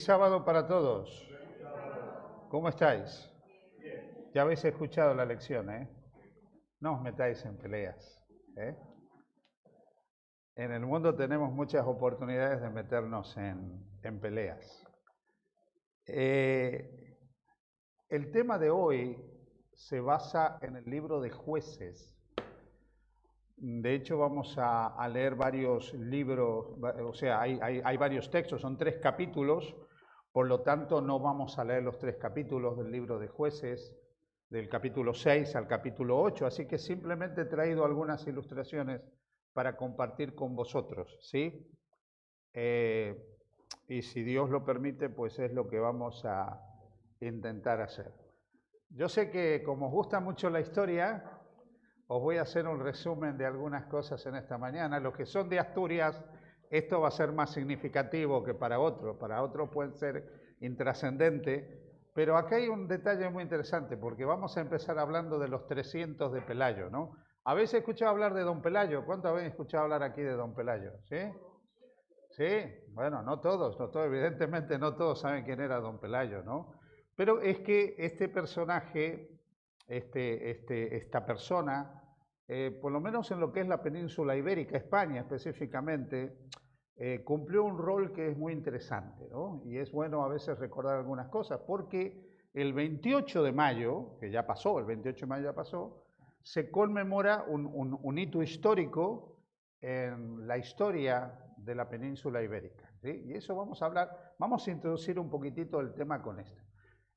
Sábado para todos. ¿Cómo estáis? Ya habéis escuchado la lección, ¿eh? No os metáis en peleas, ¿eh? En el mundo tenemos muchas oportunidades de meternos en peleas. El tema de hoy se basa en el libro de Jueces. De hecho, vamos a leer varios libros, o sea, hay varios textos, son 3 capítulos, por lo tanto no vamos a leer los 3 capítulos del libro de Jueces, del capítulo 6 al capítulo 8, así que simplemente he traído algunas ilustraciones para compartir con vosotros, ¿sí? Y si Dios lo permite, pues es lo que vamos a intentar hacer. Yo sé que como os gusta mucho la historia, os voy a hacer un resumen de algunas cosas en esta mañana. Los que son de Asturias, esto va a ser más significativo que para otros puede ser intrascendente, pero acá hay un detalle muy interesante, porque vamos a empezar hablando de los 300 de Pelayo, ¿no? ¿Habéis escuchado hablar de Don Pelayo? ¿Cuánto habéis escuchado hablar aquí de Don Pelayo? ¿Sí? Sí, bueno, no todos, evidentemente no todos saben quién era Don Pelayo, ¿no? Pero es que este personaje, esta persona, por lo menos en lo que es la península ibérica, España específicamente, cumplió un rol que es muy interesante, ¿no? Y es bueno a veces recordar algunas cosas, porque el 28 de mayo, que ya pasó, el 28 de mayo ya pasó, se conmemora un hito histórico en la historia de la península ibérica, ¿sí? Y eso vamos a hablar, vamos a introducir un poquitito el tema con esto.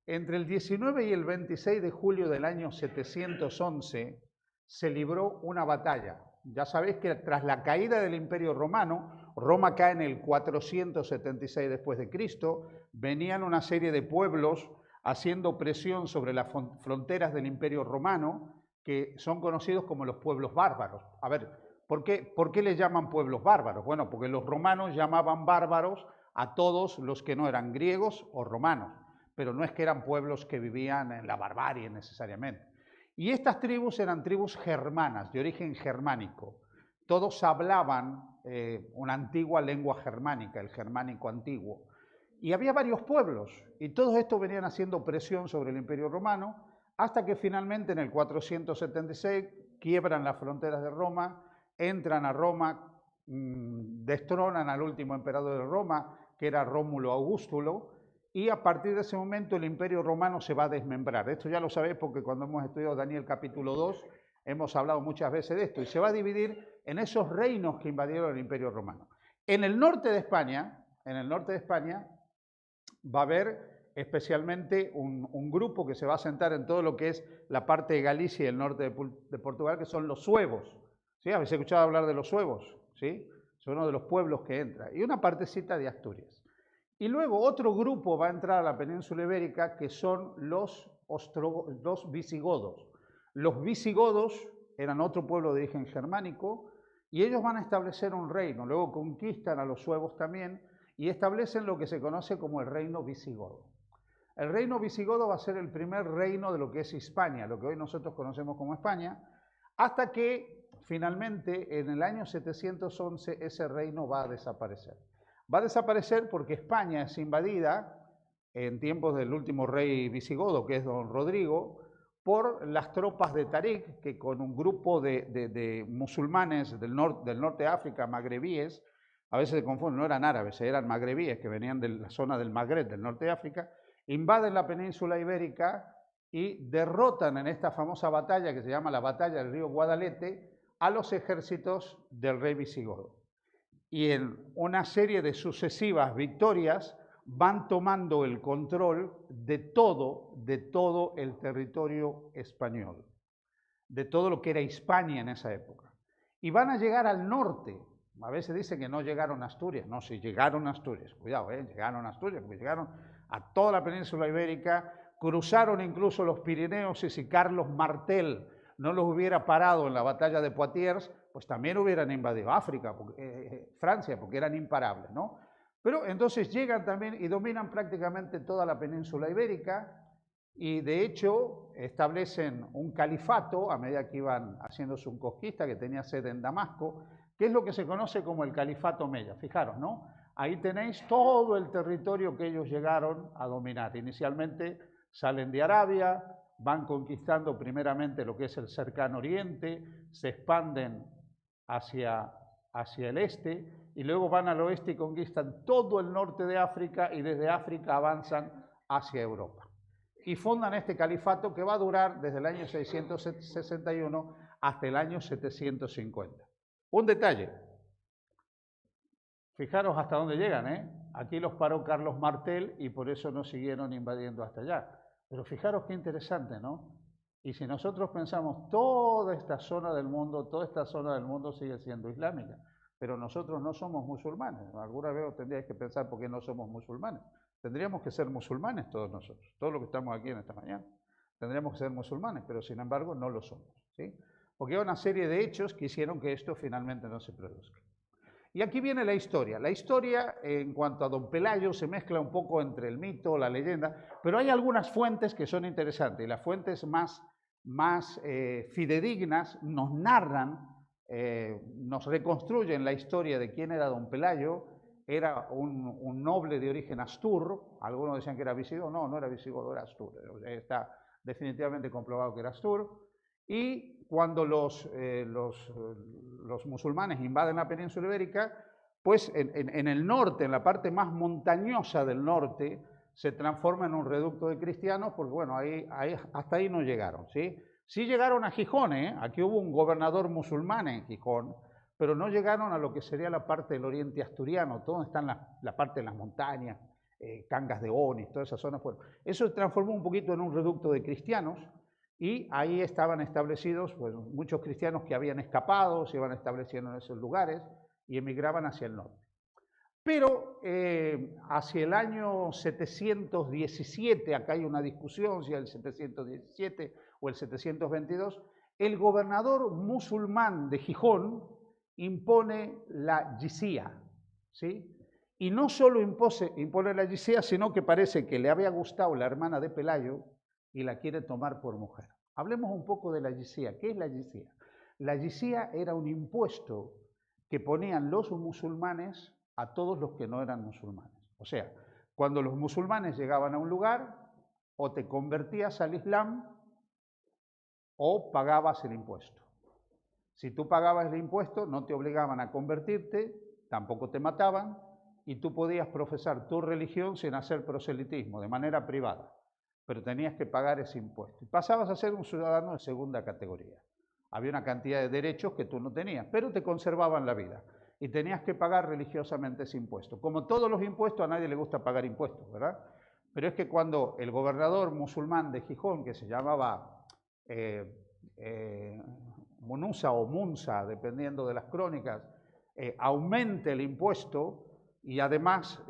Entre el 19 y el 26 de julio del año 711 se libró una batalla. Ya sabéis que tras la caída del Imperio Romano, Roma cae en el 476 después de Cristo, venían una serie de pueblos haciendo presión sobre las fronteras del Imperio Romano, que son conocidos como los pueblos bárbaros. A ver, ¿por qué les llaman pueblos bárbaros? Bueno, porque los romanos llamaban bárbaros a todos los que no eran griegos o romanos, pero no es que eran pueblos que vivían en la barbarie necesariamente. Y estas tribus eran tribus germanas, de origen germánico. Todos hablaban una antigua lengua germánica, el germánico antiguo. Y había varios pueblos, y todos estos venían haciendo presión sobre el Imperio Romano, hasta que finalmente en el 476 quiebran las fronteras de Roma, entran a Roma, destronan al último emperador de Roma, que era Rómulo Augustulo, y a partir de ese momento el Imperio Romano se va a desmembrar. Esto ya lo sabéis porque cuando hemos estudiado Daniel capítulo 2 hemos hablado muchas veces de esto, y se va a dividir en esos reinos que invadieron el Imperio Romano. En el norte de España va a haber especialmente un grupo que se va a sentar en todo lo que es la parte de Galicia y el norte de Portugal, que son los suevos. ¿Sí? ¿Habéis escuchado hablar de los suevos? ¿Sí? Son uno de los pueblos que entra. Y una partecita de Asturias. Y luego otro grupo va a entrar a la península ibérica, que son los visigodos. Los visigodos eran otro pueblo de origen germánico, y ellos van a establecer un reino. Luego conquistan a los suevos también, y establecen lo que se conoce como el reino visigodo. El reino visigodo va a ser el primer reino de lo que es Hispania, lo que hoy nosotros conocemos como España, hasta que finalmente en el año 711 ese reino va a desaparecer. Va a desaparecer porque España es invadida en tiempos del último rey visigodo, que es don Rodrigo, por las tropas de Tarik, que con un grupo de musulmanes del norte de África, magrebíes, a veces se confunden, no eran árabes, eran magrebíes que venían de la zona del Magreb, del norte de África, invaden la península ibérica y derrotan en esta famosa batalla que se llama la batalla del río Guadalete a los ejércitos del rey visigodo. Y en una serie de sucesivas victorias van tomando el control de todo el territorio español, de todo lo que era Hispania en esa época. Y van a llegar al norte. A veces dicen que no llegaron a Asturias. No, sí llegaron a Asturias. Cuidado, llegaron a Asturias, porque llegaron a toda la península ibérica, cruzaron incluso los Pirineos, y si Carlos Martel no los hubiera parado en la batalla de Poitiers, pues también hubieran invadido África, Francia, porque eran imparables, ¿no? Pero entonces llegan también y dominan prácticamente toda la península ibérica, y de hecho establecen un califato a medida que iban haciendo su conquista, que tenía sede en Damasco, que es lo que se conoce como el califato Omeya. Fijaros, ¿no? Ahí tenéis todo el territorio que ellos llegaron a dominar. Inicialmente salen de Arabia, van conquistando primeramente lo que es el cercano oriente, se expanden hacia el este y luego van al oeste y conquistan todo el norte de África y desde África avanzan hacia Europa. Y fundan este califato que va a durar desde el año 661 hasta el año 750. Un detalle, fijaros hasta dónde llegan, ¿eh? Aquí los paró Carlos Martel y por eso no siguieron invadiendo hasta allá. Pero fijaros qué interesante, ¿no? Y si nosotros pensamos, toda esta zona del mundo sigue siendo islámica, pero nosotros no somos musulmanes. Alguna vez tendríais que pensar por qué no somos musulmanes. Tendríamos que ser musulmanes todos nosotros, todos los que estamos aquí en esta mañana. Tendríamos que ser musulmanes, pero sin embargo no lo somos, ¿sí? Porque hay una serie de hechos que hicieron que esto finalmente no se produzca. Y aquí viene la historia. La historia, en cuanto a Don Pelayo, se mezcla un poco entre el mito, la leyenda, pero hay algunas fuentes que son interesantes. Y las fuentes más fidedignas nos narran, nos reconstruyen la historia de quién era Don Pelayo. Era un noble de origen astur. Algunos decían que era visigodo. No, no era visigodo, era astur. Está definitivamente comprobado que era astur. Y cuando los musulmanes invaden la península ibérica, pues en el norte, en la parte más montañosa del norte, se transforma en un reducto de cristianos, porque bueno, hasta ahí no llegaron, ¿sí? Sí llegaron a Gijón, ¿eh? Aquí hubo un gobernador musulmán en Gijón, pero no llegaron a lo que sería la parte del oriente asturiano, todo está en la parte de las montañas, Cangas de Onís, toda esa zona. Eso se transformó un poquito en un reducto de cristianos, y ahí estaban establecidos pues, muchos cristianos que habían escapado, se iban estableciendo en esos lugares y emigraban hacia el norte. Pero hacia el año 717, acá hay una discusión si el 717 o el 722, el gobernador musulmán de Gijón impone la yizía, ¿sí? Y no solo impone la yizía, sino que parece que le había gustado la hermana de Pelayo y la quiere tomar por mujer. Hablemos un poco de la yizía. ¿Qué es la yizía? La yizía era un impuesto que ponían los musulmanes a todos los que no eran musulmanes. O sea, cuando los musulmanes llegaban a un lugar, o te convertías al Islam o pagabas el impuesto. Si tú pagabas el impuesto, no te obligaban a convertirte, tampoco te mataban, y tú podías profesar tu religión sin hacer proselitismo, de manera privada, pero tenías que pagar ese impuesto. Y pasabas a ser un ciudadano de segunda categoría. Había una cantidad de derechos que tú no tenías, pero te conservaban la vida. Y tenías que pagar religiosamente ese impuesto. Como todos los impuestos, a nadie le gusta pagar impuestos, ¿verdad? Pero es que cuando el gobernador musulmán de Gijón, que se llamaba Munusa o Munsa, dependiendo de las crónicas, aumente el impuesto y además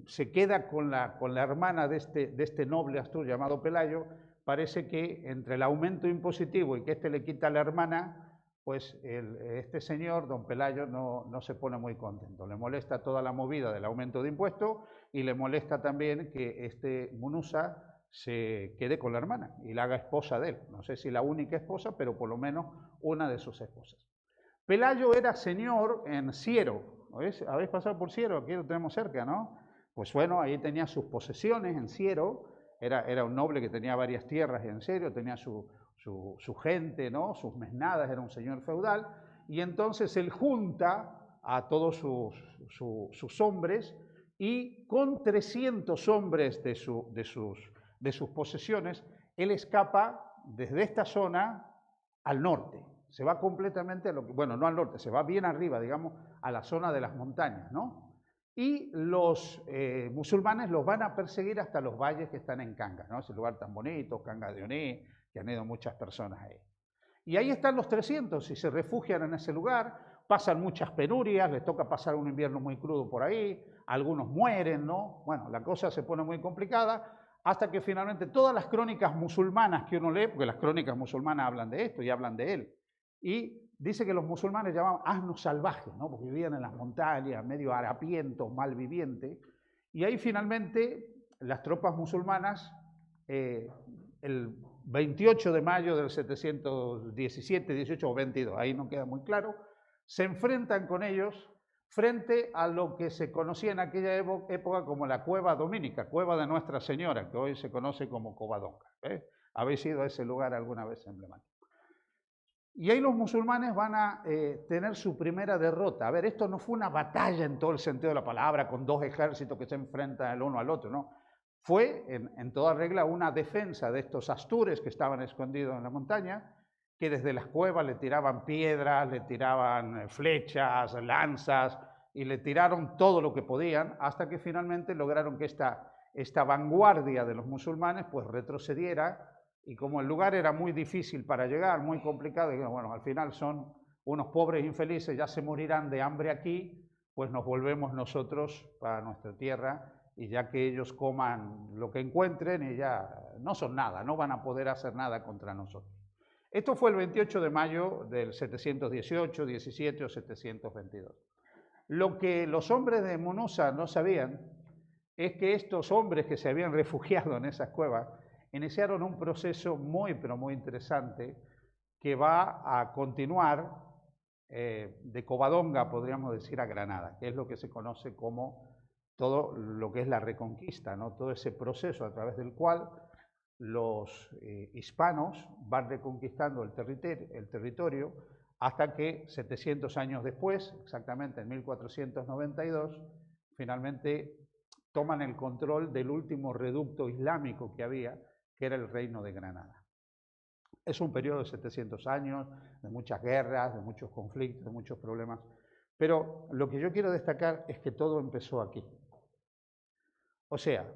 se queda con la hermana de este noble astur llamado Pelayo, parece que entre el aumento impositivo y que le quita a la hermana, pues este señor, don Pelayo, no se pone muy contento. Le molesta toda la movida del aumento de impuestos y le molesta también que este Munusa se quede con la hermana y la haga esposa de él. No sé si la única esposa, pero por lo menos una de sus esposas. Pelayo era señor en Siero. ¿Habéis pasado por Siero? Aquí lo tenemos cerca, ¿no? Pues bueno, ahí tenía sus posesiones en Siero. Era un noble que tenía varias tierras en Siero, tenía su gente, ¿no? Sus mesnadas, era un señor feudal. Y entonces él junta a todos sus hombres y con 300 hombres de sus posesiones, él escapa desde esta zona al norte. Se va completamente, bueno, no al norte, se va bien arriba, digamos, a la zona de las montañas, ¿no? Y los musulmanes los van a perseguir hasta los valles que están en Cangas, ¿no? Ese lugar tan bonito, Cangas de Onís, que han ido muchas personas ahí. Y ahí están los 300 y se refugian en ese lugar, pasan muchas penurias, les toca pasar un invierno muy crudo por ahí, algunos mueren, ¿no? Bueno, la cosa se pone muy complicada, hasta que finalmente todas las crónicas musulmanas que uno lee, porque las crónicas musulmanas hablan de esto y hablan de él, y dice que los musulmanes llamaban asnos salvajes, ¿no? Porque vivían en las montañas, medio harapientos, malvivientes, y ahí finalmente las tropas musulmanas, el 28 de mayo del 717, 18 o 22, ahí no queda muy claro, se enfrentan con ellos, frente a lo que se conocía en aquella época como la Cueva Dominica, Cueva de Nuestra Señora, que hoy se conoce como Covadonga. ¿Habéis ido a ese lugar alguna vez emblemático? Y ahí los musulmanes van a tener su primera derrota. A ver, esto no fue una batalla en todo el sentido de la palabra, con dos ejércitos que se enfrentan el uno al otro, no. Fue, en toda regla, una defensa de estos astures que estaban escondidos en la montaña, que desde las cuevas le tiraban piedras, le tiraban flechas, lanzas, y le tiraron todo lo que podían, hasta que finalmente lograron que esta vanguardia de los musulmanes pues retrocediera, y como el lugar era muy difícil para llegar, muy complicado, dijeron, bueno, al final son unos pobres infelices, ya se morirán de hambre aquí, pues nos volvemos nosotros para nuestra tierra, y ya que ellos coman lo que encuentren, y ya no son nada, no van a poder hacer nada contra nosotros. Esto fue el 28 de mayo del 718, 17 o 722. Lo que los hombres de Munuza no sabían es que estos hombres que se habían refugiado en esas cuevas iniciaron un proceso muy, pero muy interesante que va a continuar de Covadonga, podríamos decir, a Granada, que es lo que se conoce como todo lo que es la reconquista, ¿no? Todo ese proceso a través del cual los hispanos van reconquistando el territorio hasta que 700 años después, exactamente en 1492, finalmente toman el control del último reducto islámico que había, que era el Reino de Granada. Es un periodo de 700 años, de muchas guerras, de muchos conflictos, de muchos problemas, pero lo que yo quiero destacar es que todo empezó aquí. O sea,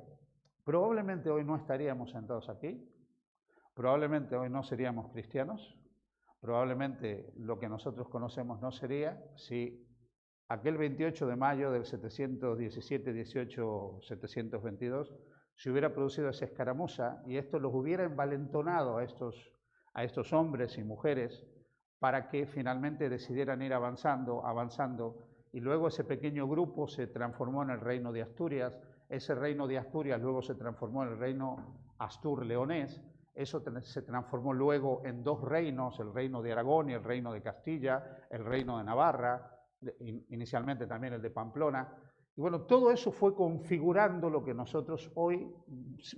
probablemente hoy no estaríamos sentados aquí, probablemente hoy no seríamos cristianos, probablemente lo que nosotros conocemos no sería si aquel 28 de mayo del 717, 18, 722, se hubiera producido esa escaramuza y esto los hubiera envalentonado a estos hombres y mujeres para que finalmente decidieran ir avanzando, y luego ese pequeño grupo se transformó en el reino de Asturias, ese reino de Asturias luego se transformó en el reino Astur-Leonés, eso se transformó luego en dos reinos, el reino de Aragón y el reino de Castilla, el reino de Navarra, inicialmente también el de Pamplona. Y bueno, todo eso fue configurando lo que nosotros hoy,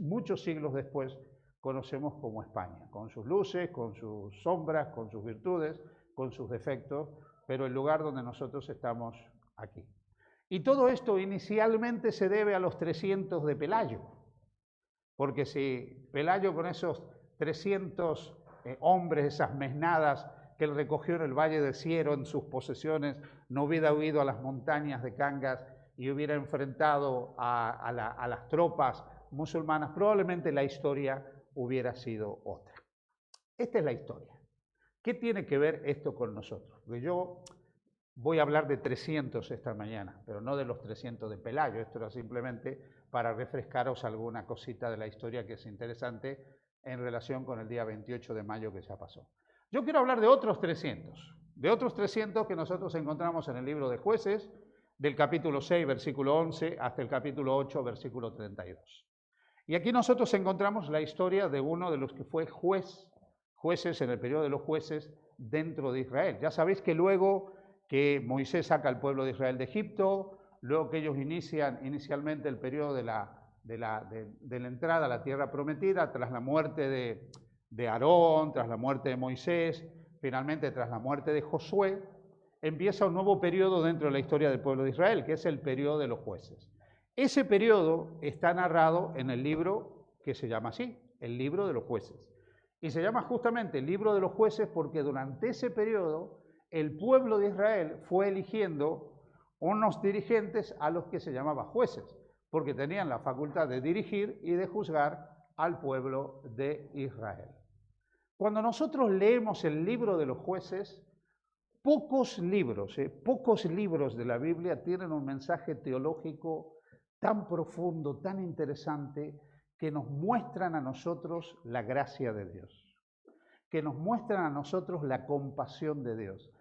muchos siglos después, conocemos como España, con sus luces, con sus sombras, con sus virtudes, con sus defectos, pero el lugar donde nosotros estamos aquí. Y todo esto inicialmente se debe a los 300 de Pelayo, porque si Pelayo con esos 300 hombres, esas mesnadas que él recogió en el Valle de Siero en sus posesiones, no hubiera huido a las montañas de Cangas y hubiera enfrentado a las tropas musulmanas, probablemente la historia hubiera sido otra. Esta es la historia. ¿Qué tiene que ver esto con nosotros? Porque yo voy a hablar de 300 esta mañana, pero no de los 300 de Pelayo. Esto era simplemente para refrescaros alguna cosita de la historia que es interesante en relación con el día 28 de mayo que ya pasó. Yo quiero hablar de otros 300 que nosotros encontramos en el libro de Jueces, del capítulo 6, versículo 11, hasta el capítulo 8, versículo 32. Y aquí nosotros encontramos la historia de uno de los que fue jueces en el periodo de los jueces dentro de Israel. Ya sabéis que luego que Moisés saca al pueblo de Israel de Egipto, luego que ellos inician inicialmente el periodo de la entrada a la tierra prometida, tras la muerte de Aarón, tras la muerte de Moisés, finalmente tras la muerte de Josué, empieza un nuevo periodo dentro de la historia del pueblo de Israel, que es el periodo de los jueces. Ese periodo está narrado en el libro que se llama así, el libro de los jueces. Y se llama justamente el libro de los jueces porque durante ese periodo el pueblo de Israel fue eligiendo unos dirigentes a los que se llamaba jueces, porque tenían la facultad de dirigir y de juzgar al pueblo de Israel. Cuando nosotros leemos el libro de los jueces, pocos libros de la Biblia tienen un mensaje teológico tan profundo, tan interesante, que nos muestran a nosotros la gracia de Dios, que nos muestran a nosotros la compasión de Dios,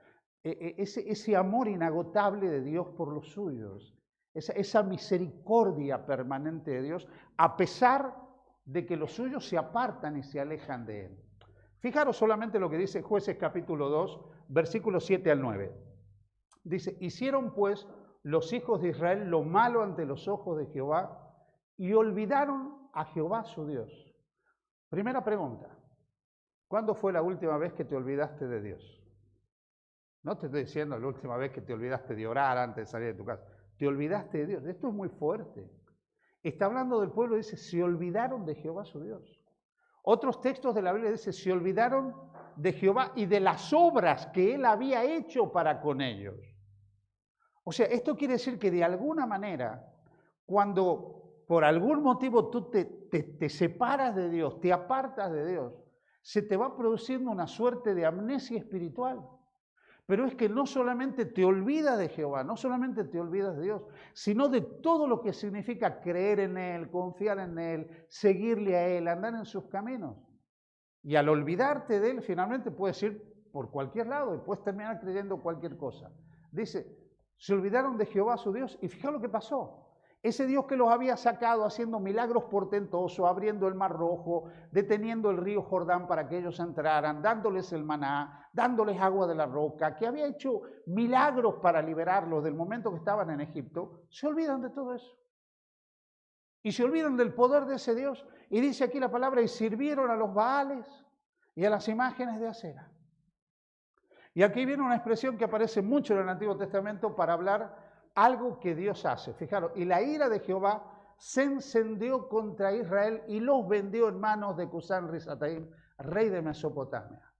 ese amor inagotable de Dios por los suyos, esa misericordia permanente de Dios, a pesar de que los suyos se apartan y se alejan de Él. Fijaros solamente lo que dice Jueces capítulo 2, versículos 7 al 9. Dice, hicieron pues los hijos de Israel lo malo ante los ojos de Jehová y olvidaron a Jehová su Dios. Primera pregunta, ¿cuándo fue la última vez que te olvidaste de Dios? No te estoy diciendo la última vez que te olvidaste de orar antes de salir de tu casa. Te olvidaste de Dios. Esto es muy fuerte. Está hablando del pueblo y dice, se olvidaron de Jehová su Dios. Otros textos de la Biblia dicen, se olvidaron de Jehová y de las obras que Él había hecho para con ellos. O sea, esto quiere decir que de alguna manera, cuando por algún motivo tú te separas de Dios, te apartas de Dios, se te va produciendo una suerte de amnesia espiritual. Pero es que no solamente te olvidas de Jehová, no solamente te olvidas de Dios, sino de todo lo que significa creer en Él, confiar en Él, seguirle a Él, andar en sus caminos. Y al olvidarte de Él, finalmente puedes ir por cualquier lado y puedes terminar creyendo cualquier cosa. Dice, se olvidaron de Jehová su Dios y fijaos lo que pasó. Ese Dios que los había sacado haciendo milagros portentosos, abriendo el Mar Rojo, deteniendo el río Jordán para que ellos entraran, dándoles el maná, dándoles agua de la roca, que había hecho milagros para liberarlos del momento que estaban en Egipto, se olvidan de todo eso. Y se olvidan del poder de ese Dios. Y dice aquí la palabra, y sirvieron a los Baales y a las imágenes de acera. Y aquí viene una expresión que aparece mucho en el Antiguo Testamento para hablar algo que Dios hace. Fijaros, y la ira de Jehová se encendió contra Israel y los vendió en manos de Cusán Risataim, rey de Mesopotamia.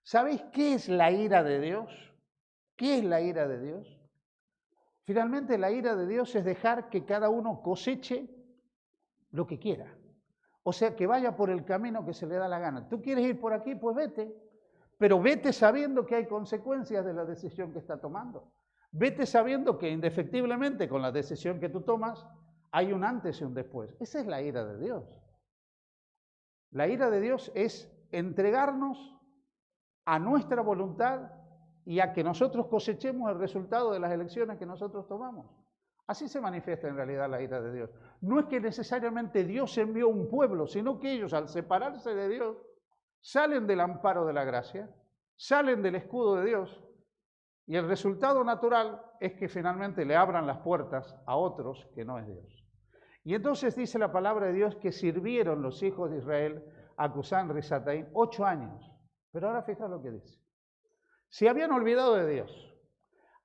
¿Sabéis qué es la ira de Dios? ¿Qué es la ira de Dios? Finalmente la ira de Dios es dejar que cada uno coseche lo que quiera. O sea, que vaya por el camino que se le da la gana. ¿Tú quieres ir por aquí? Pues vete. Pero vete sabiendo que hay consecuencias de la decisión que está tomando. Vete sabiendo que indefectiblemente con la decisión que tú tomas hay un antes y un después. Esa es la ira de Dios. La ira de Dios es entregarnos a nuestra voluntad y a que nosotros cosechemos el resultado de las elecciones que nosotros tomamos. Así se manifiesta en realidad la ira de Dios. No es que necesariamente Dios envió un pueblo, sino que ellos al separarse de Dios salen del amparo de la gracia, salen del escudo de Dios. Y el resultado natural es que finalmente le abran las puertas a otros que no es Dios. Y entonces dice la palabra de Dios que sirvieron los hijos de Israel a Cusán Risataim 8 años. Pero ahora fíjate lo que dice. Se habían olvidado de Dios,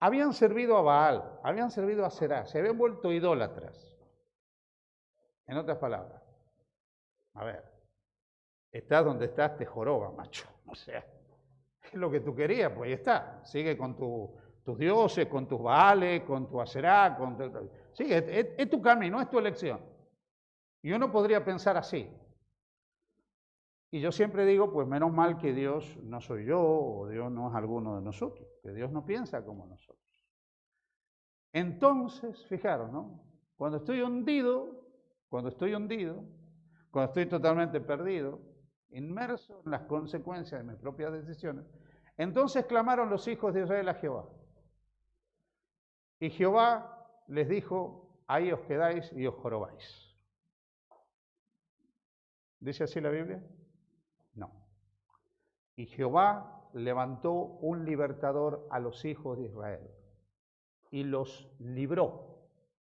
habían servido a Baal, habían servido a Será, se habían vuelto idólatras. En otras palabras, a ver, estás donde estás, te joroba, macho. O sea, es lo que tú querías, pues ahí está. Sigue con tus dioses, con tus Baales, con tu Aserá, sigue, es tu camino, es tu elección. Y uno podría pensar así. Y yo siempre digo, pues menos mal que Dios no soy yo, o Dios no es alguno de nosotros, que Dios no piensa como nosotros. Entonces, fijaros, ¿no? Cuando estoy hundido, cuando estoy totalmente perdido, inmerso en las consecuencias de mis propias decisiones, entonces clamaron los hijos de Israel a Jehová. Y Jehová les dijo, ahí os quedáis y os jorobáis. ¿Dice así la Biblia? No. Y Jehová levantó un libertador a los hijos de Israel y los libró.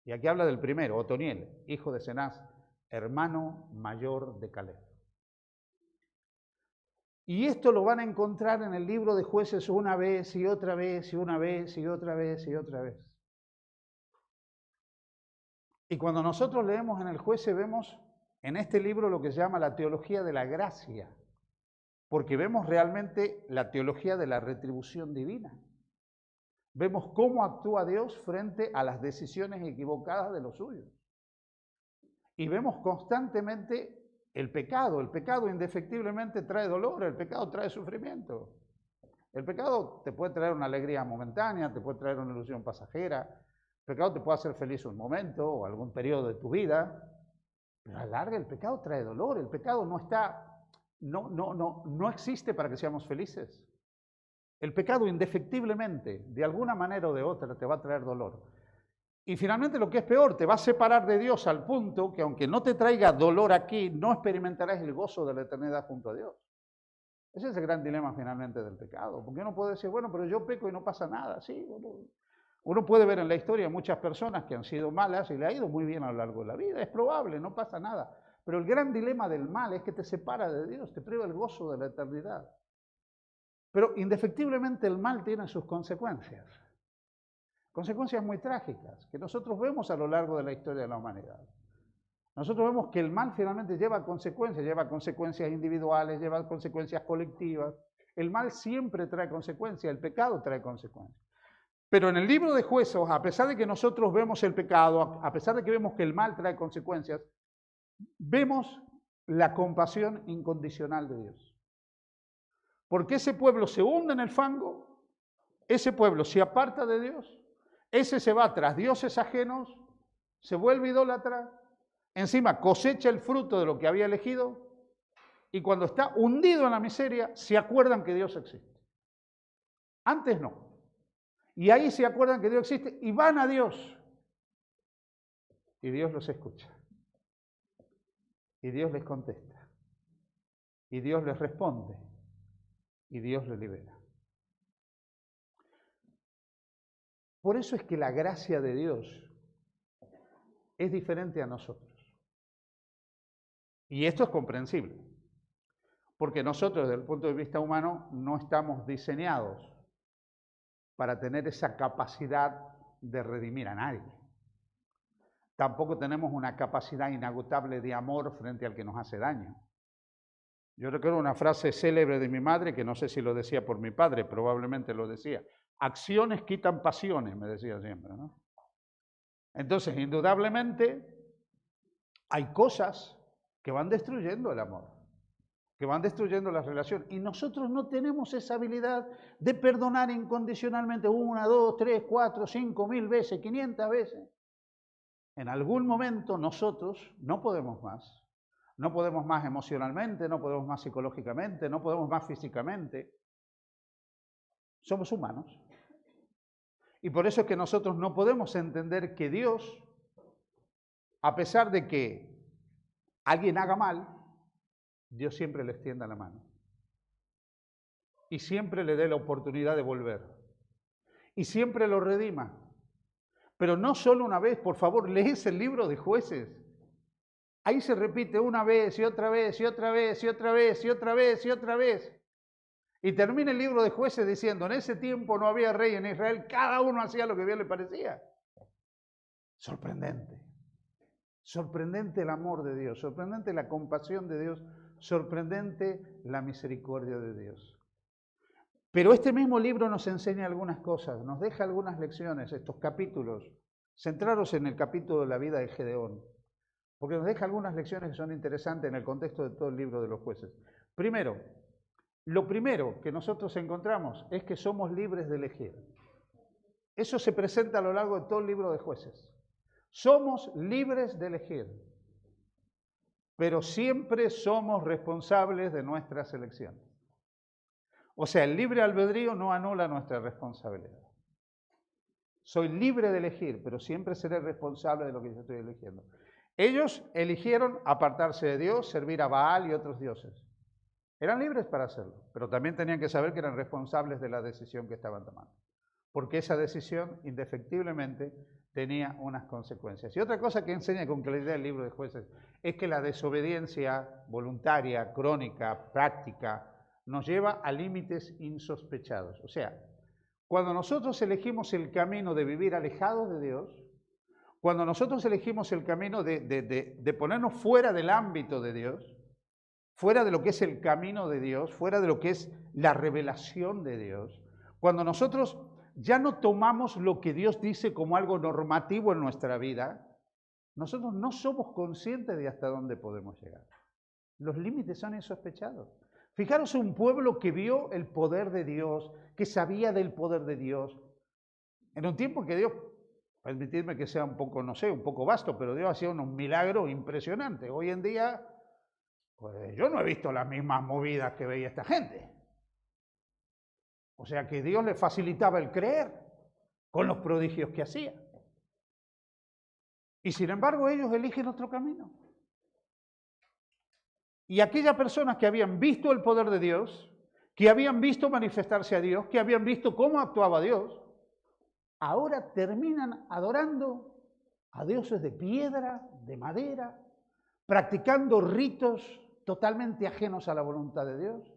Y aquí habla del primero, Otoniel, hijo de Cenaz, hermano mayor de Caleb. Y esto lo van a encontrar en el libro de Jueces una vez y otra vez y una vez y otra vez y otra vez. Y cuando nosotros leemos en el Jueces vemos en este libro lo que se llama la teología de la gracia, porque vemos realmente la teología de la retribución divina. Vemos cómo actúa Dios frente a las decisiones equivocadas de los suyos. Y vemos constantemente el pecado indefectiblemente trae dolor, el pecado trae sufrimiento. El pecado te puede traer una alegría momentánea, te puede traer una ilusión pasajera, el pecado te puede hacer feliz un momento o algún periodo de tu vida, pero a la larga el pecado trae dolor, el pecado no existe para que seamos felices. El pecado indefectiblemente, de alguna manera o de otra, te va a traer dolor. Y finalmente lo que es peor, te va a separar de Dios al punto que aunque no te traiga dolor aquí, no experimentarás el gozo de la eternidad junto a Dios. Ese es el gran dilema finalmente del pecado. Porque uno puede decir, bueno, pero yo peco y no pasa nada. Sí, bueno, Uno puede ver en la historia muchas personas que han sido malas y le ha ido muy bien a lo largo de la vida, es probable, no pasa nada. Pero el gran dilema del mal es que te separa de Dios, te priva el gozo de la eternidad. Pero indefectiblemente el mal tiene sus consecuencias. Consecuencias muy trágicas, que nosotros vemos a lo largo de la historia de la humanidad. Nosotros vemos que el mal finalmente lleva consecuencias individuales, lleva consecuencias colectivas. El mal siempre trae consecuencias, el pecado trae consecuencias. Pero en el libro de Jueces, a pesar de que nosotros vemos el pecado, a pesar de que vemos que el mal trae consecuencias, vemos la compasión incondicional de Dios. Porque ese pueblo se hunde en el fango, ese pueblo se aparta de Dios, ese se va tras dioses ajenos, se vuelve idólatra, encima cosecha el fruto de lo que había elegido, y cuando está hundido en la miseria, se acuerdan que Dios existe. Antes no. Y ahí se acuerdan que Dios existe y van a Dios. Y Dios los escucha. Y Dios les contesta. Y Dios les responde. Y Dios les libera. Por eso es que la gracia de Dios es diferente a nosotros. Y esto es comprensible. Porque nosotros, desde el punto de vista humano, no estamos diseñados para tener esa capacidad de redimir a nadie. Tampoco tenemos una capacidad inagotable de amor frente al que nos hace daño. Yo recuerdo una frase célebre de mi madre, que no sé si lo decía por mi padre, probablemente lo decía. Acciones quitan pasiones, me decía siempre, ¿no? Entonces, indudablemente, hay cosas que van destruyendo el amor, que van destruyendo la relación. Y nosotros no tenemos esa habilidad de perdonar incondicionalmente 1, 2, 3, 4, 5 mil veces, 500 veces. En algún momento nosotros no podemos más. No podemos más emocionalmente, no podemos más psicológicamente, no podemos más físicamente. Somos humanos. Y por eso es que nosotros no podemos entender que Dios, a pesar de que alguien haga mal, Dios siempre le extienda la mano. Y siempre le dé la oportunidad de volver. Y siempre lo redima. Pero no solo una vez, por favor, lees el libro de Jueces. Ahí se repite una vez y otra vez y otra vez y otra vez y otra vez y otra vez. Y termina el libro de Jueces diciendo, en ese tiempo no había rey en Israel, cada uno hacía lo que bien le parecía. Sorprendente. Sorprendente el amor de Dios, sorprendente la compasión de Dios, sorprendente la misericordia de Dios. Pero este mismo libro nos enseña algunas cosas, nos deja algunas lecciones, estos capítulos. Centraros en el capítulo de la vida de Gedeón, porque nos deja algunas lecciones que son interesantes en el contexto de todo el libro de los Jueces. Primero, lo primero que nosotros encontramos es que somos libres de elegir. Eso se presenta a lo largo de todo el libro de Jueces. Somos libres de elegir, pero siempre somos responsables de nuestras elecciones. O sea, el libre albedrío no anula nuestra responsabilidad. Soy libre de elegir, pero siempre seré responsable de lo que yo estoy eligiendo. Ellos eligieron apartarse de Dios, servir a Baal y otros dioses. Eran libres para hacerlo, pero también tenían que saber que eran responsables de la decisión que estaban tomando. Porque esa decisión, indefectiblemente, tenía unas consecuencias. Y otra cosa que enseña con claridad el libro de Jueces es que la desobediencia voluntaria, crónica, práctica, nos lleva a límites insospechados. O sea, cuando nosotros elegimos el camino de vivir alejados de Dios, cuando nosotros elegimos el camino de ponernos fuera del ámbito de Dios, fuera de lo que es el camino de Dios, fuera de lo que es la revelación de Dios, cuando nosotros ya no tomamos lo que Dios dice como algo normativo en nuestra vida, nosotros no somos conscientes de hasta dónde podemos llegar. Los límites son insospechados. Fijaros un pueblo que vio el poder de Dios, que sabía del poder de Dios, en un tiempo que Dios, permitidme que sea un poco, no sé, un poco vasto, pero Dios hacía unos milagros impresionantes. Hoy en día, pues yo no he visto las mismas movidas que veía esta gente. O sea que Dios le facilitaba el creer con los prodigios que hacía. Y sin embargo ellos eligen otro camino. Y aquellas personas que habían visto el poder de Dios, que habían visto manifestarse a Dios, que habían visto cómo actuaba Dios, ahora terminan adorando a dioses de piedra, de madera, practicando ritos totalmente ajenos a la voluntad de Dios.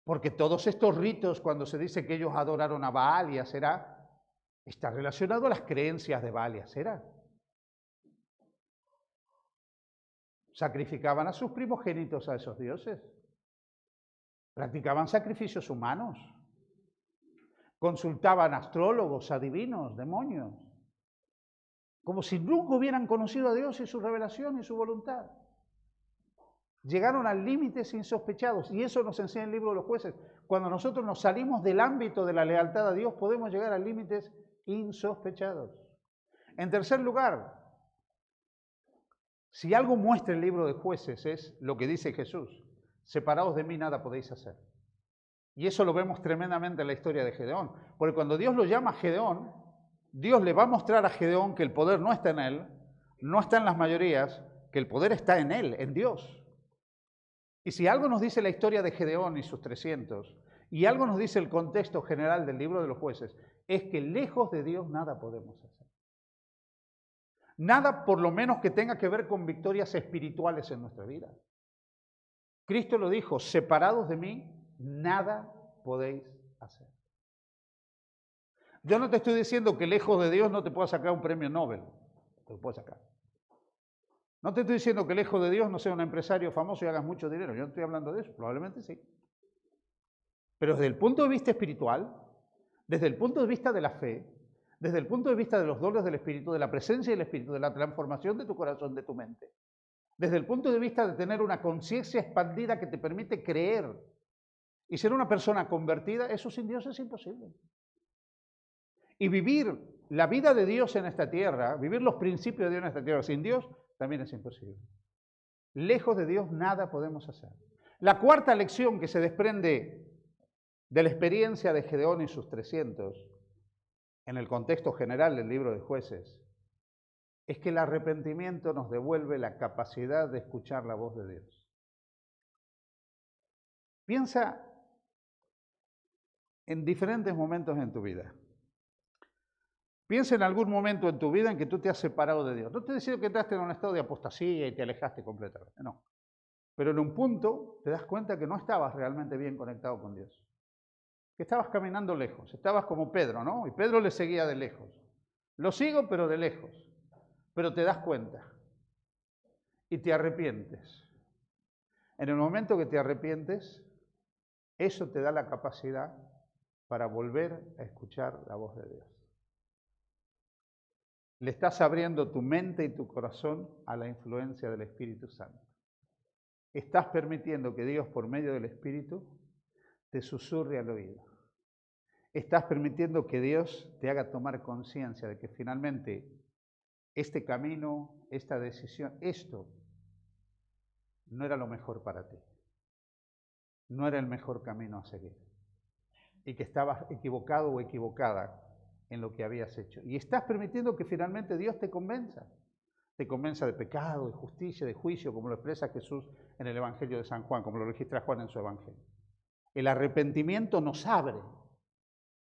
Porque todos estos ritos, cuando se dice que ellos adoraron a Baal y a Aserá, está relacionado a las creencias de Baal y Aserá. Sacrificaban a sus primogénitos a esos dioses. Practicaban sacrificios humanos. Consultaban astrólogos, adivinos, demonios. Como si nunca hubieran conocido a Dios y su revelación y su voluntad. Llegaron a límites insospechados, y eso nos enseña el libro de los Jueces. Cuando nosotros nos salimos del ámbito de la lealtad a Dios, podemos llegar a límites insospechados. En tercer lugar, si algo muestra el libro de Jueces es lo que dice Jesús: separados de mí nada podéis hacer. Y eso lo vemos tremendamente en la historia de Gedeón, porque cuando Dios lo llama a Gedeón, Dios le va a mostrar a Gedeón que el poder no está en él, no está en las mayorías, que el poder está en él, en Dios. Y si algo nos dice la historia de Gedeón y sus 300, y algo nos dice el contexto general del libro de los Jueces, es que lejos de Dios nada podemos hacer. Nada por lo menos que tenga que ver con victorias espirituales en nuestra vida. Cristo lo dijo: separados de mí, nada podéis hacer. Yo no te estoy diciendo que lejos de Dios no te puedas sacar un premio Nobel, te lo puedes sacar. No te estoy diciendo que lejos de Dios no sea un empresario famoso y hagas mucho dinero, yo no estoy hablando de eso, probablemente sí. Pero desde el punto de vista espiritual, desde el punto de vista de la fe, desde el punto de vista de los dones del Espíritu, de la presencia del Espíritu, de la transformación de tu corazón, de tu mente, desde el punto de vista de tener una conciencia expandida que te permite creer y ser una persona convertida, eso sin Dios es imposible. Y vivir la vida de Dios en esta tierra, vivir los principios de Dios en esta tierra sin Dios, también es imposible. Lejos de Dios nada podemos hacer. La cuarta lección que se desprende de la experiencia de Gedeón y sus 300, en el contexto general del libro de Jueces, es que el arrepentimiento nos devuelve la capacidad de escuchar la voz de Dios. Piensa en diferentes momentos en tu vida. Piensa en algún momento en tu vida en que tú te has separado de Dios. No te decido que entraste en un estado de apostasía y te alejaste completamente, no. Pero en un punto te das cuenta que no estabas realmente bien conectado con Dios. Que estabas caminando lejos, estabas como Pedro, ¿no? Y Pedro le seguía de lejos. Lo sigo, pero de lejos. Pero te das cuenta y te arrepientes. En el momento que te arrepientes, eso te da la capacidad para volver a escuchar la voz de Dios. Le estás abriendo tu mente y tu corazón a la influencia del Espíritu Santo. Estás permitiendo que Dios, por medio del Espíritu, te susurre al oído. Estás permitiendo que Dios te haga tomar conciencia de que finalmente este camino, esta decisión, esto no era lo mejor para ti. No era el mejor camino a seguir. Y que estabas equivocado o equivocada en lo que habías hecho. Y estás permitiendo que finalmente Dios te convenza. Te convenza de pecado, de justicia, de juicio, como lo expresa Jesús en el Evangelio de San Juan, como lo registra Juan en su Evangelio. El arrepentimiento nos abre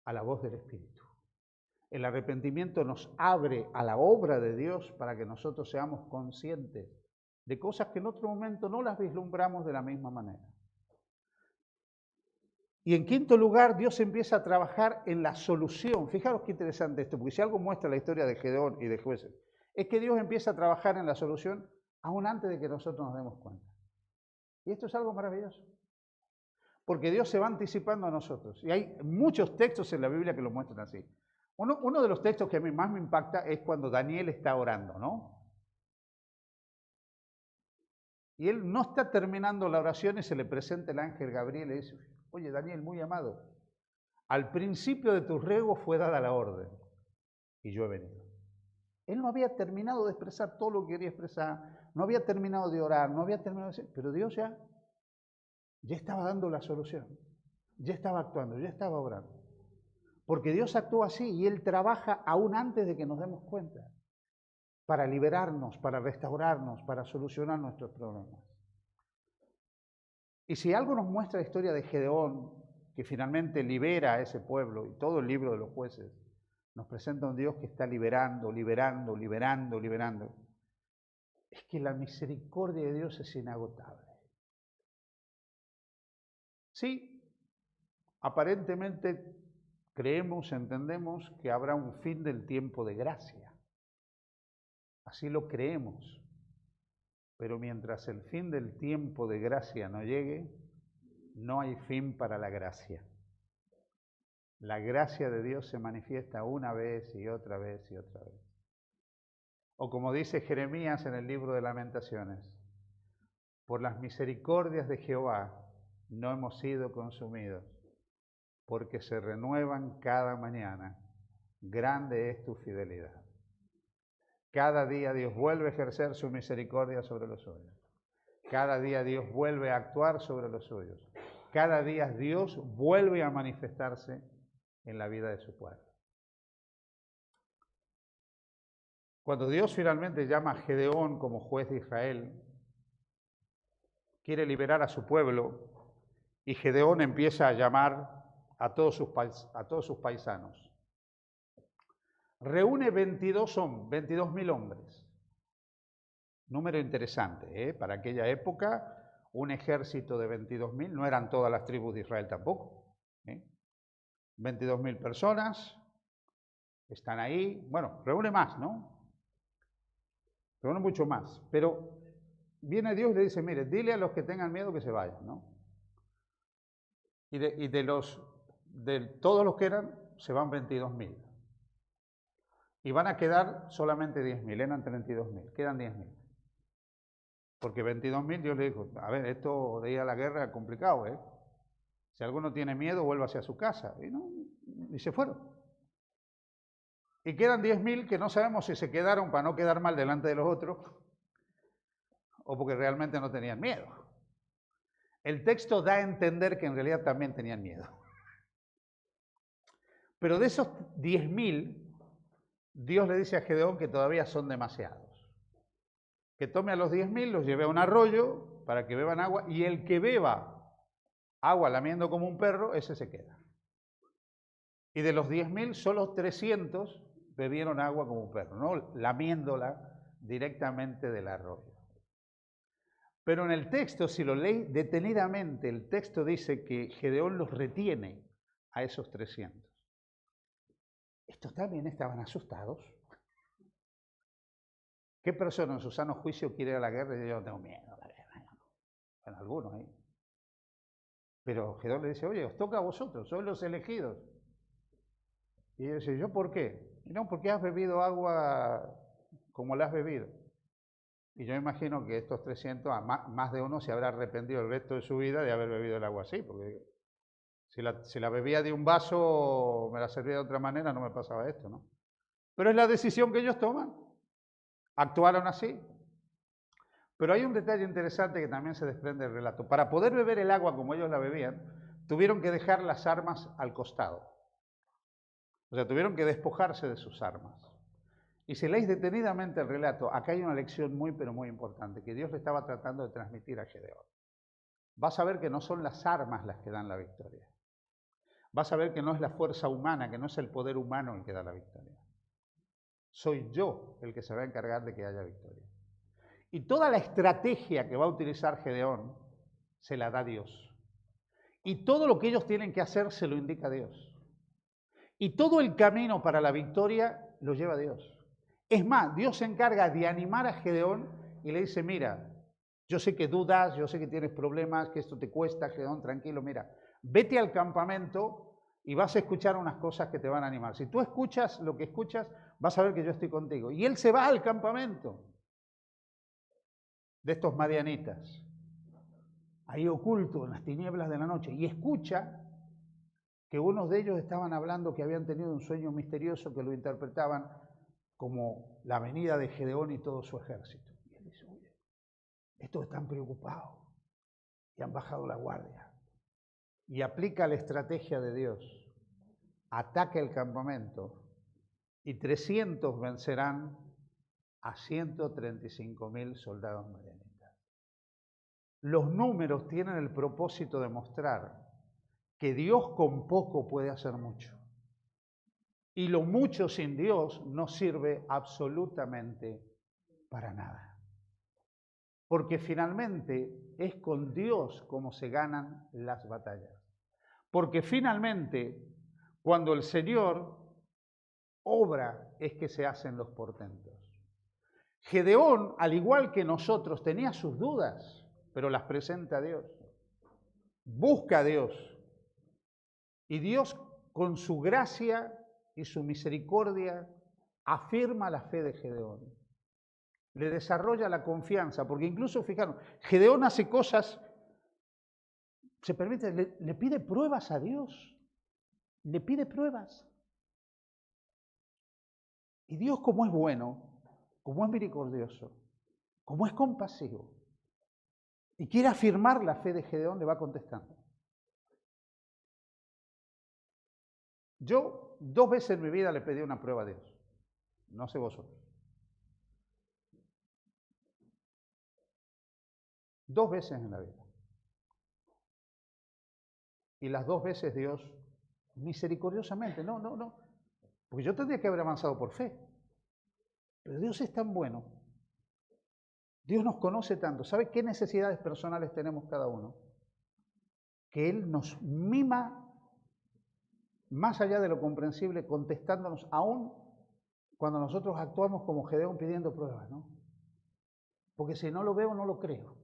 a la voz del Espíritu. El arrepentimiento nos abre a la obra de Dios para que nosotros seamos conscientes de cosas que en otro momento no las vislumbramos de la misma manera. Y en quinto lugar, Dios empieza a trabajar en la solución. Fijaros qué interesante esto, porque si algo muestra la historia de Gedeón y de Jueces, es que Dios empieza a trabajar en la solución aún antes de que nosotros nos demos cuenta. Y esto es algo maravilloso, porque Dios se va anticipando a nosotros. Y hay muchos textos en la Biblia que lo muestran así. Uno de los textos que a mí más me impacta es cuando Daniel está orando, ¿no? Y él no está terminando la oración y se le presenta el ángel Gabriel y dice: oye, Daniel, muy amado, al principio de tu ruego fue dada la orden y yo he venido. Él no había terminado de expresar todo lo que quería expresar, no había terminado de orar, no había terminado de decir, pero Dios ya estaba dando la solución, ya estaba actuando, ya estaba orando. Porque Dios actúa así y Él trabaja aún antes de que nos demos cuenta, para liberarnos, para restaurarnos, para solucionar nuestros problemas. Y si algo nos muestra la historia de Gedeón que finalmente libera a ese pueblo, y todo el libro de los jueces nos presenta un Dios que está liberando, liberando, liberando, liberando, es que la misericordia de Dios es inagotable. Sí, aparentemente creemos, entendemos que habrá un fin del tiempo de gracia. Así lo creemos. Pero mientras el fin del tiempo de gracia no llegue, no hay fin para la gracia. La gracia de Dios se manifiesta una vez y otra vez y otra vez. O como dice Jeremías en el libro de Lamentaciones, por las misericordias de Jehová no hemos sido consumidos, porque se renuevan cada mañana. Grande es tu fidelidad. Cada día Dios vuelve a ejercer su misericordia sobre los suyos. Cada día Dios vuelve a actuar sobre los suyos. Cada día Dios vuelve a manifestarse en la vida de su pueblo. Cuando Dios finalmente llama a Gedeón como juez de Israel, quiere liberar a su pueblo, y Gedeón empieza a llamar a todos sus paisanos. Reúne 22.000 hombres. Número interesante, para aquella época, un ejército de 22.000, no eran todas las tribus de Israel tampoco. 22.000 personas están ahí. Bueno, reúne más, ¿no? Reúne mucho más. Pero viene Dios y le dice, mire, dile a los que tengan miedo que se vayan, ¿no? Y de todos los que eran, se van 22.000. Y van a quedar solamente 10.000, eran 32.000, quedan 10.000. Porque 22.000 Dios le dijo, a ver, esto de ir a la guerra es complicado, ¿eh? Si alguno tiene miedo, vuélvase a su casa. Y se fueron. Y quedan 10.000 que no sabemos si se quedaron para no quedar mal delante de los otros o porque realmente no tenían miedo. El texto da a entender que en realidad también tenían miedo. Pero de esos 10.000, Dios le dice a Gedeón que todavía son demasiados. Que tome a los 10.000, los lleve a un arroyo para que beban agua, y el que beba agua lamiendo como un perro, ese se queda. Y de los 10.000, solo 300 bebieron agua como un perro, no lamiéndola directamente del arroyo. Pero en el texto, si lo lees detenidamente, el texto dice que Gedeón los retiene a esos 300. Estos también estaban asustados. ¿Qué persona en su sano juicio quiere ir a la guerra y dice, yo no tengo miedo a la guerra? Bueno, algunos ahí. Pero Gedeón le dice, oye, os toca a vosotros, sois los elegidos. Y él dice, ¿yo por qué? Y no, porque has bebido agua como la has bebido. Y yo imagino que estos 300, más de uno se habrá arrepentido el resto de su vida de haber bebido el agua así, porque si la bebía de un vaso o me la servía de otra manera, no me pasaba esto, ¿no? Pero es la decisión que ellos toman. Actuaron así. Pero hay un detalle interesante que también se desprende del relato. Para poder beber el agua como ellos la bebían, tuvieron que dejar las armas al costado. O sea, tuvieron que despojarse de sus armas. Y si leéis detenidamente el relato, acá hay una lección muy, pero muy importante, que Dios le estaba tratando de transmitir a Gedeón. Vas a ver que no son las armas las que dan la victoria. Vas a ver que no es la fuerza humana, que no es el poder humano el que da la victoria. Soy yo el que se va a encargar de que haya victoria. Y toda la estrategia que va a utilizar Gedeón se la da Dios. Y todo lo que ellos tienen que hacer se lo indica Dios. Y todo el camino para la victoria lo lleva Dios. Es más, Dios se encarga de animar a Gedeón y le dice, mira, yo sé que dudas, yo sé que tienes problemas, que esto te cuesta, Gedeón, tranquilo, mira, vete al campamento y vas a escuchar unas cosas que te van a animar. Si tú escuchas lo que escuchas, vas a ver que yo estoy contigo. Y él se va al campamento de estos madianitas, ahí oculto en las tinieblas de la noche, y escucha que unos de ellos estaban hablando que habían tenido un sueño misterioso que lo interpretaban como la venida de Gedeón y todo su ejército. Y él dice, oye, estos están preocupados y han bajado la guardia. Y aplica la estrategia de Dios. Ataca el campamento y 300 vencerán a 135.000 soldados madianitas. Los números tienen el propósito de mostrar que Dios con poco puede hacer mucho. Y lo mucho sin Dios no sirve absolutamente para nada. Porque finalmente es con Dios como se ganan las batallas. Porque finalmente, cuando el Señor obra, es que se hacen los portentos. Gedeón, al igual que nosotros, tenía sus dudas, pero las presenta a Dios. Busca a Dios. Y Dios, con su gracia y su misericordia, afirma la fe de Gedeón. Le desarrolla la confianza, porque incluso, fijaros, Gedeón hace cosas, se permite, le pide pruebas a Dios, le pide pruebas. Y Dios, como es bueno, como es misericordioso, como es compasivo, y quiere afirmar la fe de Gedeón, le va contestando. Yo 2 veces en mi vida le pedí una prueba a Dios, no sé vosotros. 2 veces en la vida. Y las 2 veces Dios, misericordiosamente, no, porque yo tendría que haber avanzado por fe. Pero Dios es tan bueno. Dios nos conoce tanto. ¿Sabe qué necesidades personales tenemos cada uno? Que Él nos mima más allá de lo comprensible, contestándonos aún cuando nosotros actuamos como Gedeón pidiendo pruebas, ¿no? Porque si no lo veo, no lo creo.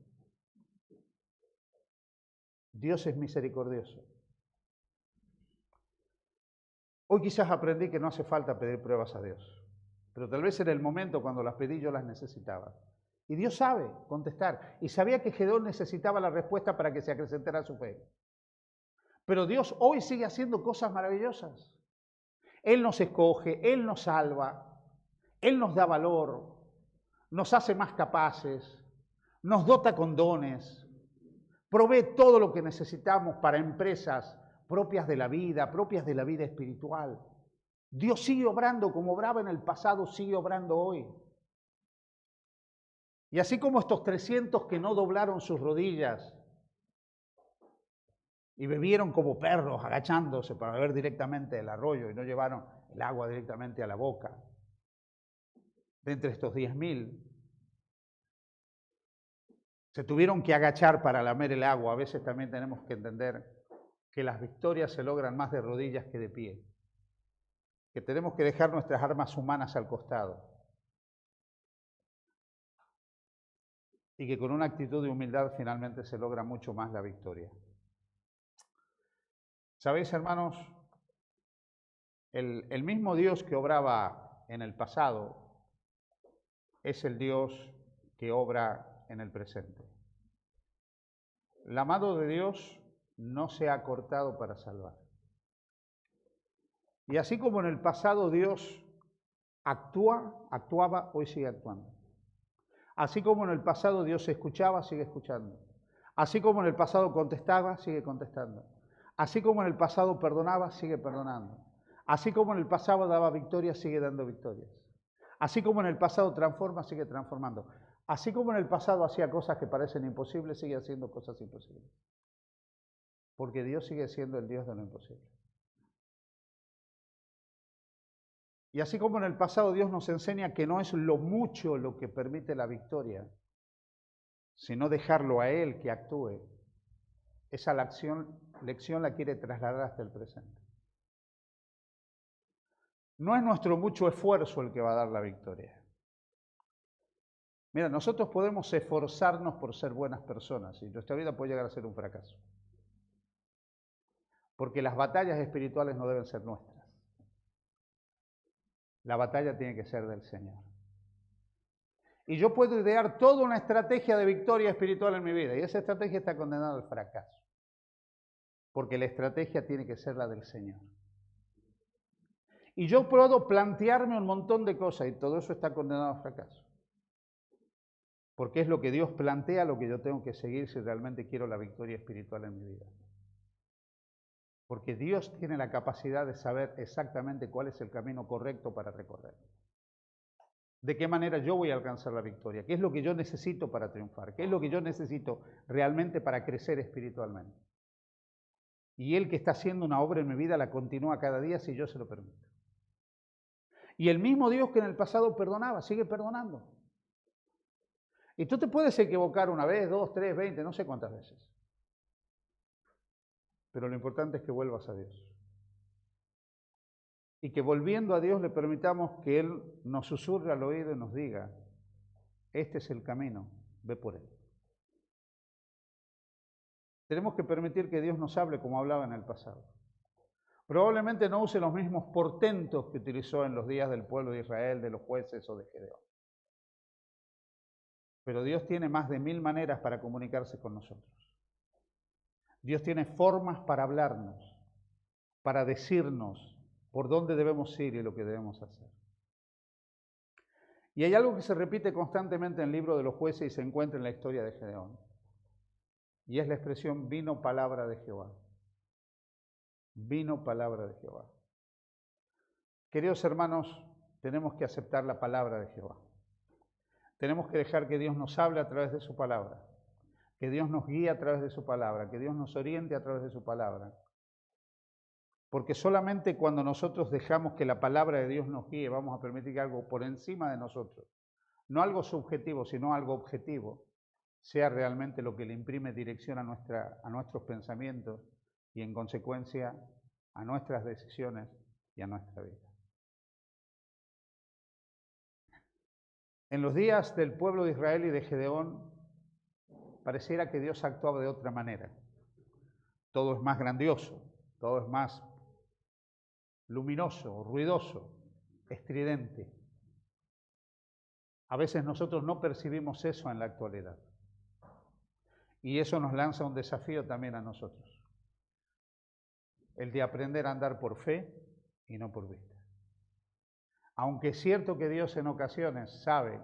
Dios es misericordioso. Hoy quizás aprendí que no hace falta pedir pruebas a Dios, pero tal vez en el momento cuando las pedí yo las necesitaba. Y Dios sabe contestar. Y sabía que Gedeón necesitaba la respuesta para que se acrecentara su fe. Pero Dios hoy sigue haciendo cosas maravillosas. Él nos escoge, Él nos salva, Él nos da valor, nos hace más capaces, nos dota con dones, provee todo lo que necesitamos para empresas propias de la vida espiritual. Dios sigue obrando como obraba en el pasado, sigue obrando hoy. Y así como estos 300 que no doblaron sus rodillas y bebieron como perros agachándose para beber directamente del arroyo y no llevaron el agua directamente a la boca, de entre estos 10.000, se tuvieron que agachar para lamer el agua. A veces también tenemos que entender que las victorias se logran más de rodillas que de pie, que tenemos que dejar nuestras armas humanas al costado y que con una actitud de humildad finalmente se logra mucho más la victoria. ¿Sabéis, hermanos? El mismo Dios que obraba en el pasado es el Dios que obra en el presente. La mano de Dios no se ha cortado para salvar. Y así como en el pasado Dios actuaba, hoy sigue actuando. Así como en el pasado Dios escuchaba, sigue escuchando. Así como en el pasado contestaba, sigue contestando. Así como en el pasado perdonaba, sigue perdonando. Así como en el pasado daba victorias, sigue dando victorias. Así como en el pasado transforma, sigue transformando. Así como en el pasado hacía cosas que parecen imposibles, sigue haciendo cosas imposibles. Porque Dios sigue siendo el Dios de lo imposible. Y así como en el pasado Dios nos enseña que no es lo mucho lo que permite la victoria, sino dejarlo a Él que actúe, esa lección la quiere trasladar hasta el presente. No es nuestro mucho esfuerzo el que va a dar la victoria. Mira, nosotros podemos esforzarnos por ser buenas personas y nuestra vida puede llegar a ser un fracaso. Porque las batallas espirituales no deben ser nuestras. La batalla tiene que ser del Señor. Y yo puedo idear toda una estrategia de victoria espiritual en mi vida y esa estrategia está condenada al fracaso. Porque la estrategia tiene que ser la del Señor. Y yo puedo plantearme un montón de cosas y todo eso está condenado al fracaso. Porque es lo que Dios plantea lo que yo tengo que seguir si realmente quiero la victoria espiritual en mi vida. Porque Dios tiene la capacidad de saber exactamente cuál es el camino correcto para recorrer. De qué manera yo voy a alcanzar la victoria, qué es lo que yo necesito para triunfar, qué es lo que yo necesito realmente para crecer espiritualmente. Y Él que está haciendo una obra en mi vida la continúa cada día si yo se lo permito. Y el mismo Dios que en el pasado perdonaba, sigue perdonando. Y tú te puedes equivocar una vez, 2, 3, 20, no sé cuántas veces. Pero lo importante es que vuelvas a Dios. Y que volviendo a Dios le permitamos que Él nos susurre al oído y nos diga, este es el camino, ve por él. Tenemos que permitir que Dios nos hable como hablaba en el pasado. Probablemente no use los mismos portentos que utilizó en los días del pueblo de Israel, de los jueces o de Gedeón. Pero Dios tiene más de 1000 maneras para comunicarse con nosotros. Dios tiene formas para hablarnos, para decirnos por dónde debemos ir y lo que debemos hacer. Y hay algo que se repite constantemente en el libro de los jueces y se encuentra en la historia de Gedeón. Y es la expresión, vino palabra de Jehová. Vino palabra de Jehová. Queridos hermanos, tenemos que aceptar la palabra de Jehová. Tenemos que dejar que Dios nos hable a través de su palabra, que Dios nos guíe a través de su palabra, que Dios nos oriente a través de su palabra. Porque solamente cuando nosotros dejamos que la palabra de Dios nos guíe, vamos a permitir que algo por encima de nosotros, no algo subjetivo, sino algo objetivo, sea realmente lo que le imprime dirección a nuestros pensamientos y en consecuencia a nuestras decisiones y a nuestra vida. En los días del pueblo de Israel y de Gedeón, pareciera que Dios actuaba de otra manera. Todo es más grandioso, todo es más luminoso, ruidoso, estridente. A veces nosotros no percibimos eso en la actualidad. Y eso nos lanza un desafío también a nosotros. El de aprender a andar por fe y no por vista. Aunque es cierto que Dios en ocasiones sabe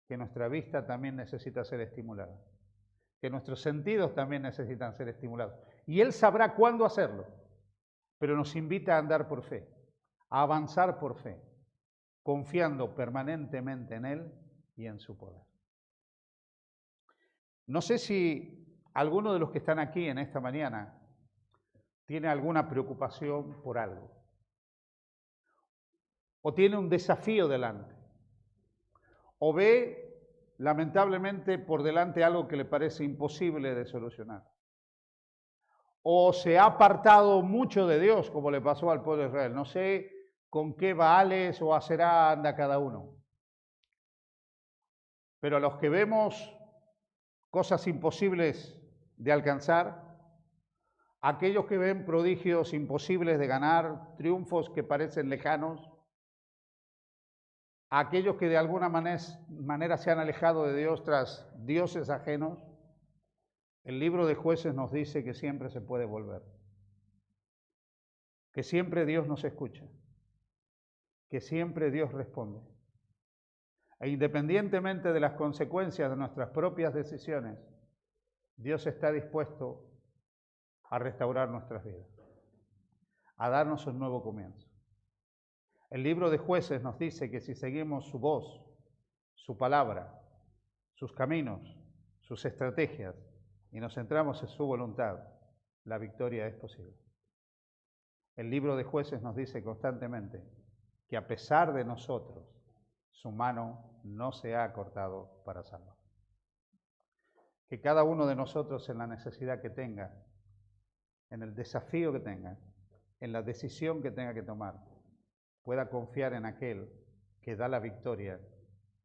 que nuestra vista también necesita ser estimulada, que nuestros sentidos también necesitan ser estimulados. Y Él sabrá cuándo hacerlo, pero nos invita a andar por fe, a avanzar por fe, confiando permanentemente en Él y en su poder. No sé si alguno de los que están aquí en esta mañana tiene alguna preocupación por algo, o tiene un desafío delante, o ve lamentablemente por delante algo que le parece imposible de solucionar, o se ha apartado mucho de Dios, como le pasó al pueblo de Israel. No sé con qué Baales o Aserá anda cada uno, pero a los que vemos cosas imposibles de alcanzar, aquellos que ven prodigios imposibles de ganar, triunfos que parecen lejanos, aquellos que de alguna manera se han alejado de Dios tras dioses ajenos, el libro de Jueces nos dice que siempre se puede volver, que siempre Dios nos escucha, que siempre Dios responde. E independientemente de las consecuencias de nuestras propias decisiones, Dios está dispuesto a restaurar nuestras vidas, a darnos un nuevo comienzo. El libro de Jueces nos dice que si seguimos su voz, su palabra, sus caminos, sus estrategias y nos centramos en su voluntad, la victoria es posible. El libro de Jueces nos dice constantemente que a pesar de nosotros, su mano no se ha cortado para salvar. Que cada uno de nosotros en la necesidad que tenga, en el desafío que tenga, en la decisión que tenga que tomar, pueda confiar en aquel que da la victoria,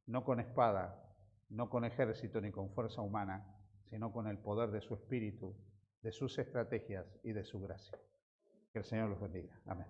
no con espada, no con ejército ni con fuerza humana, sino con el poder de su espíritu, de sus estrategias y de su gracia. Que el Señor los bendiga. Amén.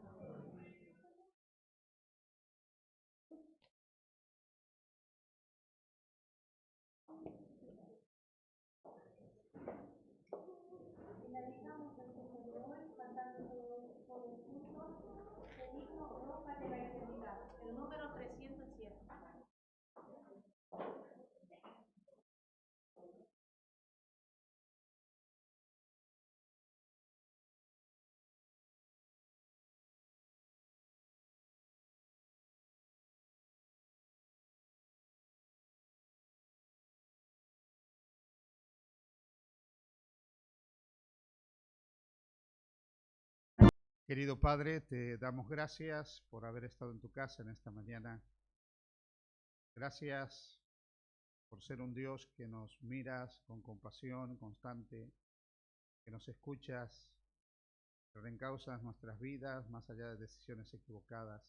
Querido Padre, te damos gracias por haber estado en tu casa en esta mañana. Gracias por ser un Dios que nos miras con compasión constante, que nos escuchas, que reencauzas nuestras vidas más allá de decisiones equivocadas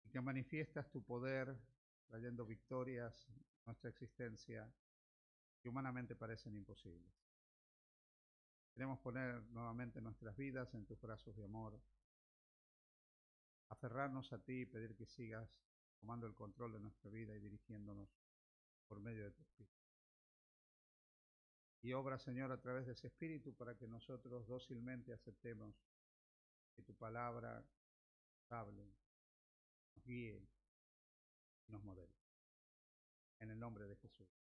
y que manifiestas tu poder trayendo victorias en nuestra existencia que humanamente parecen imposibles. Queremos poner nuevamente nuestras vidas en tus brazos de amor, aferrarnos a ti y pedir que sigas tomando el control de nuestra vida y dirigiéndonos por medio de tu Espíritu. Y obra, Señor, a través de ese Espíritu para que nosotros dócilmente aceptemos que tu palabra nos hable, nos guíe y nos modele. En el nombre de Jesús.